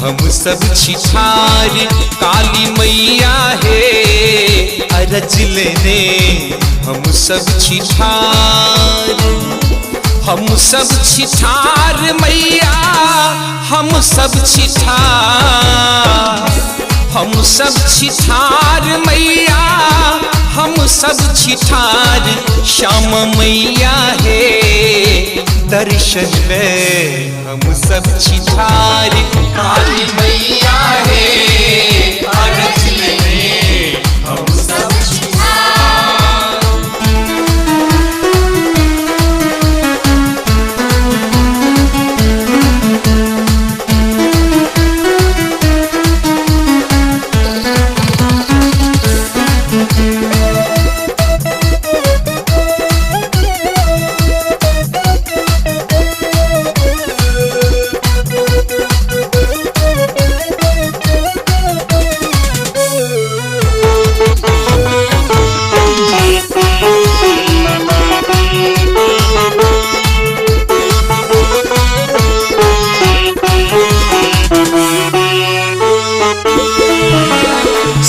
हम सब छिछार, काली मैया है अरज लेने हम सब छिछार। हम सब छिछार मैया, हम सब छिछार, हम सब छिछार मैया, हम सब छिछार। श्यामा मैया है दर्शन में हम सब छिछार। काली मैया है अरज लेने हम सब छिछार।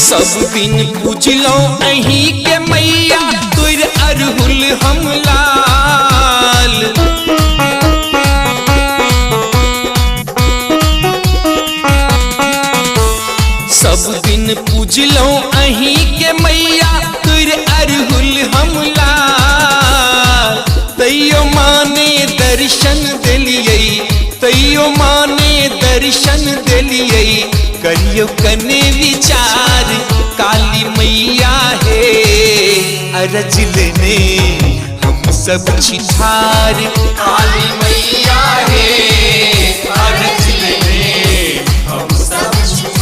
सब दिन पूजलो अही के मैया, तुर अरहुल हम लाल। सब दिन पूजलो अही के मैया, तुर अरहुल हम लाल। तैयो माने दर्शन दिलियै, तैयो माने दर्शन दिलियै, करियो कने विचार। काली मैया है अरज लेने हम सब छिछार। काली मैया है अरज लेने हम सब छिछार।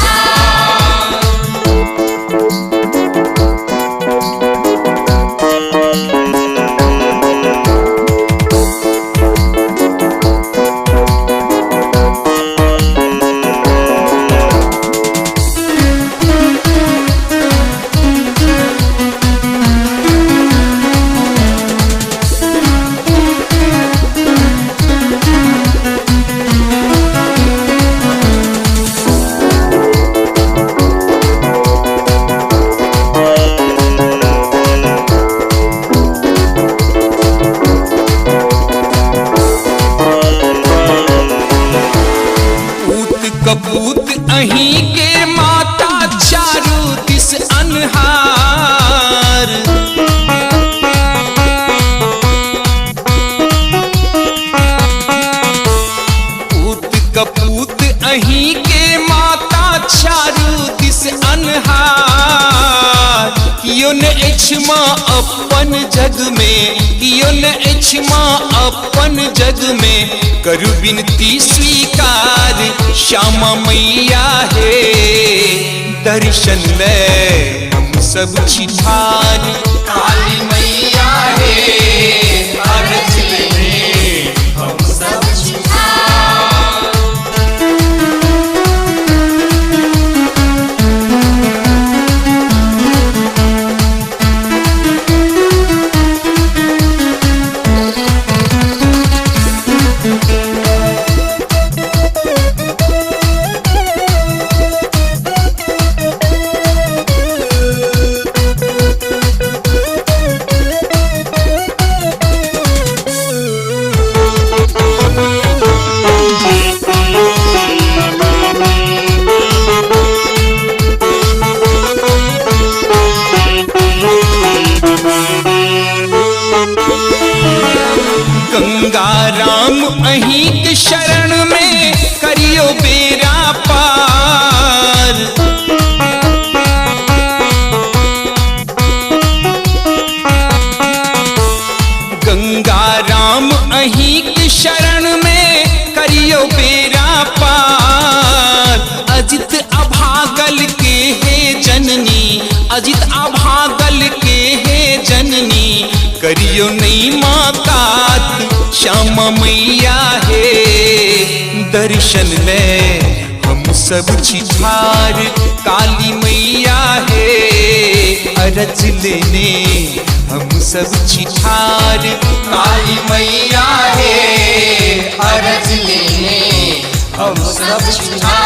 कपूत अही के माता, चारू दिस अनहार। पूत कपूत अही के माता, चारू दिस अनहार। कियो न इच्छमा अपन जग में, कियो न इच्छमा अपन जग में, करु विनती स्वीकार। श्यामा मैया है दर्शन ले हम सब छिछार। काली मैया है अरज लेने हम सब छिछार। श्यामा मैया है, दर्शन ले हम सब छिठार। काली मैया है, अरज लेने हम सब छिठार। काली मैया है, अरज लेने हम सब छिठार।